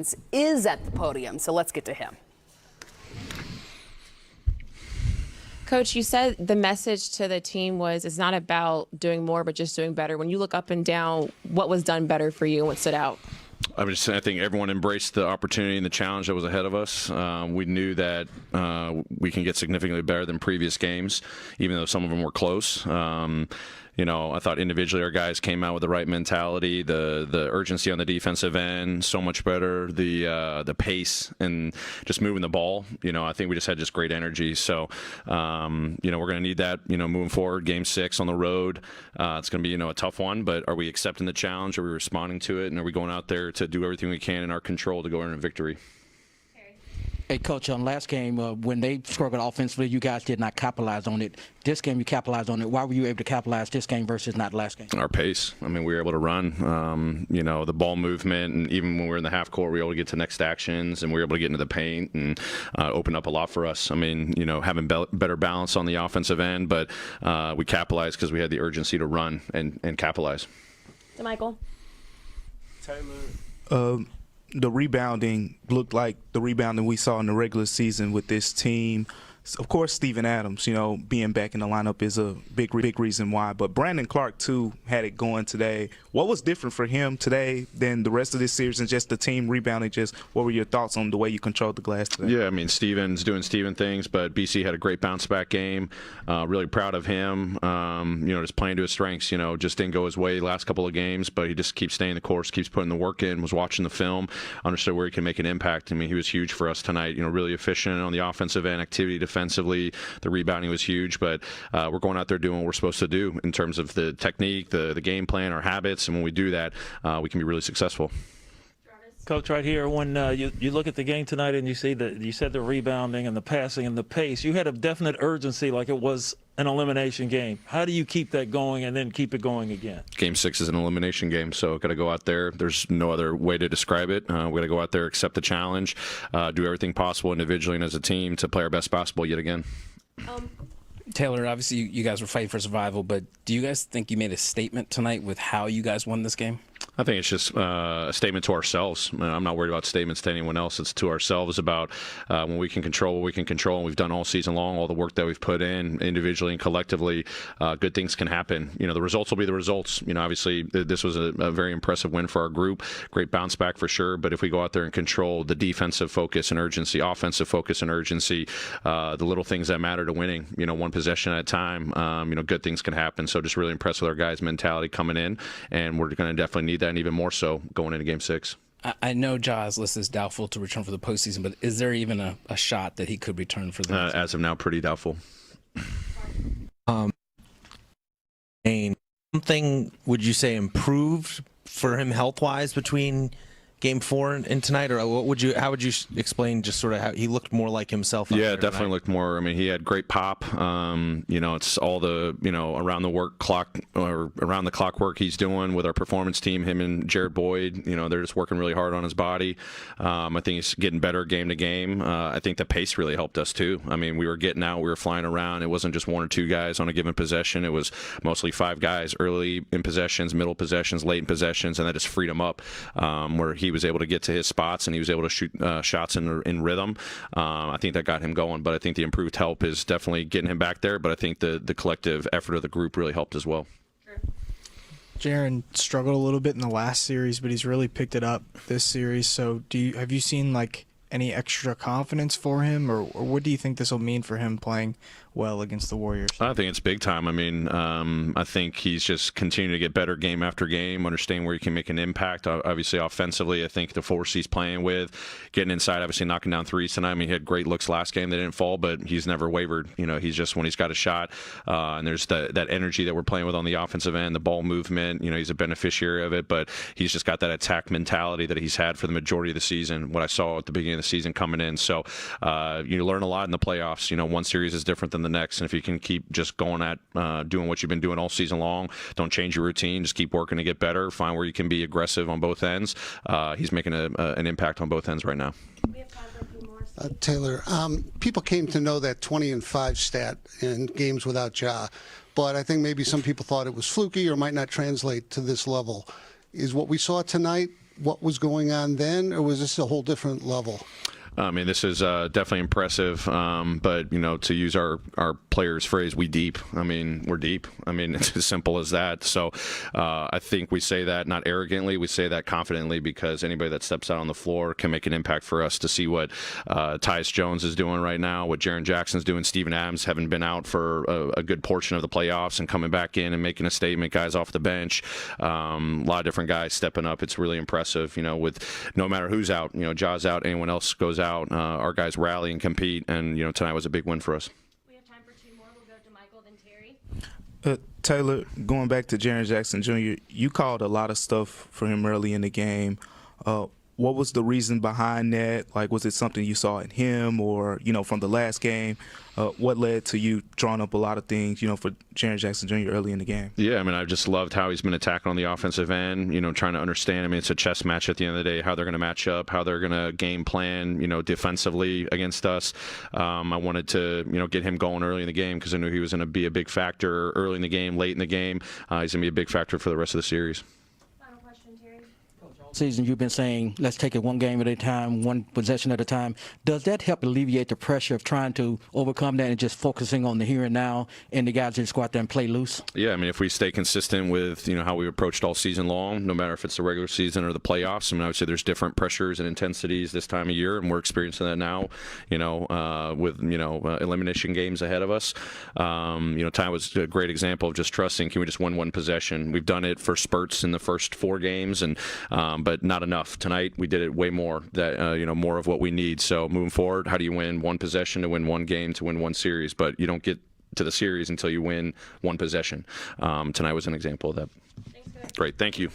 Jenkins is at the podium. So let's get to him. Coach, you said the message to the team was it's not about doing more, but just doing better. When you look up and down, what was done better for you and what stood out? I think everyone embraced the opportunity and the challenge that was ahead of us. We knew that we can get significantly better than previous games, even though some of them were close. I thought individually our guys came out with the right mentality, the urgency on the defensive end, so much better, the pace and just moving the ball. I think we just had just great energy. So, we're going to need that, moving forward. Game 6 on the road. It's going to be, a tough one, but are we accepting the challenge? Are we responding to it? And are we going out there to do everything we can in our control to go in a victory? Hey, Coach, on last game, when they struggled offensively, you guys did not capitalize on it. This game, you capitalized on it. Why were you able to capitalize this game versus not last game? Our pace. We were able to run, the ball movement, and even when we were in the half court, we were able to get to next actions, and we were able to get into the paint and open up a lot for us. Having better balance on the offensive end, but we capitalized because we had the urgency to run and capitalize. DeMichael. Taylor. The rebounding looked like the rebounding we saw in the regular season with this team. Of course, Steven Adams, being back in the lineup is a big reason why. But Brandon Clark, too, had it going today. What was different for him today than the rest of this series and just the team rebounding? Just what were your thoughts on the way you controlled the glass today? Yeah, Steven's doing Steven things, but BC had a great bounce-back game. Really proud of him. Just playing to his strengths. Just didn't go his way the last couple of games, but he just keeps staying the course, keeps putting the work in, was watching the film, understood where he can make an impact. He was huge for us tonight. Really efficient on the offensive end, activity defensively. The rebounding was huge, but we're going out there doing what we're supposed to do in terms of the technique, the game plan, our habits, and when we do that, we can be really successful. Coach, right here, when you look at the game tonight and you see you said the rebounding and the passing and the pace, you had a definite urgency like it was an elimination game. How do you keep that going and then keep it going again? Game 6 is an elimination game, so got to go out there. There's no other way to describe it. We got to go out there, accept the challenge, do everything possible individually and as a team to play our best basketball yet again. Taylor, obviously you guys were fighting for survival, but do you guys think you made a statement tonight with how you guys won this game? I think it's just a statement to ourselves. I'm not worried about statements to anyone else. It's to ourselves about when we can control what we can control, and we've done all season long, all the work that we've put in individually and collectively, good things can happen. The results will be the results. Obviously, this was a very impressive win for our group. Great bounce back for sure, but if we go out there and control the defensive focus and urgency, offensive focus and urgency, the little things that matter to winning, one possession at a time, good things can happen. So just really impressed with our guys' mentality coming in, and we're going to definitely need that, and even more so going into Game 6. I know Ja's list is doubtful to return for the postseason, but is there even a shot that he could return for the as of now, pretty doubtful. Something would you say improved for him health-wise between Game 4 and tonight, or how would you explain just sort of how he looked more like himself? Yeah, definitely looked more. He had great pop. It's all the around the clock work he's doing with our performance team. Him and Jared Boyd, they're just working really hard on his body. I think he's getting better game to game. I think the pace really helped us too. We were getting out, we were flying around. It wasn't just 1 or 2 guys on a given possession. It was mostly 5 guys early in possessions, middle possessions, late in possessions, and that just freed him up where he was able to get to his spots and he was able to shoot shots in rhythm. I think that got him going, but I think the improved help is definitely getting him back there, but I think the collective effort of the group really helped as well. Jaren struggled a little bit in the last series, but he's really picked it up this series. So have you seen any extra confidence for him, or what do you think this will mean for him playing well against the Warriors? I think it's big time. I think he's just continuing to get better game after game, understanding where he can make an impact. Obviously, offensively, I think the force he's playing with, getting inside, obviously knocking down threes tonight. He had great looks last game. They didn't fall, but he's never wavered. He's just, when he's got a shot, and there's that energy that we're playing with on the offensive end, the ball movement, he's a beneficiary of it, but he's just got that attack mentality that he's had for the majority of the season, what I saw at the beginning of the season coming in. So you learn a lot in the playoffs. One series is different than the next, and if you can keep just going at doing what you've been doing all season long, don't change your routine, just keep working to get better, find where you can be aggressive on both ends. He's making an impact on both ends right now. We have time for a few more. Taylor, people came to know that 20-5 stat in games without Ja, but I think maybe some people thought it was fluky or might not translate to this level. Is what we saw tonight what was going on then, or was this a whole different level? I mean, this is definitely impressive, but, you know, to use our players' phrase, we deep. I mean, we're deep. I mean, it's as simple as that. So I think we say that not arrogantly. We say that confidently because anybody that steps out on the floor can make an impact for us. To see what Tyus Jones is doing right now, what Jaren Jackson's doing, Steven Adams having been out for a good portion of the playoffs and coming back in and making a statement, guys off the bench, a lot of different guys stepping up. It's really impressive, you know, with no matter who's out, you know, Ja's out, anyone else goes out. Our guys rally and compete, and you know tonight was a big win for us. We have time for two more. We'll go to Michael, then Terry. Taylor, going back to Jaren Jackson Jr., you called a lot of stuff for him early in the game. What was the reason behind that? Like, was it something you saw in him or, you know, from the last game? What led to you drawing up a lot of things, you know, for Jaren Jackson Jr. early in the game? Yeah, I mean, I've just loved how he's been attacking on the offensive end, you know, trying to understand. I mean, it's a chess match at the end of the day, how they're going to match up, how they're going to game plan, you know, defensively against us. I wanted to, you know, get him going early in the game because I knew he was going to be a big factor early in the game, late in the game. He's going to be a big factor for the rest of the series. Season you've been saying let's take it one game at a time, one possession at a time. Does that help alleviate the pressure of trying to overcome that and just focusing on the here and now and the guys just go out there and play loose? Yeah, I mean, if we stay consistent with, you know, how we approached all season long, no matter if it's the regular season or the playoffs, I mean, I would say there's different pressures and intensities this time of year, and we're experiencing that now, you know, with, you know, elimination games ahead of us. You know, Ty was a great example of just trusting, can we just win one possession? We've done it for spurts in the first 4 games, and but not enough. Tonight we did it way more, that you know, more of what we need. So moving forward, how do you win one possession to win one game to win one series? But you don't get to the series until you win one possession. Tonight was an example of that. Thanks, great, thank you.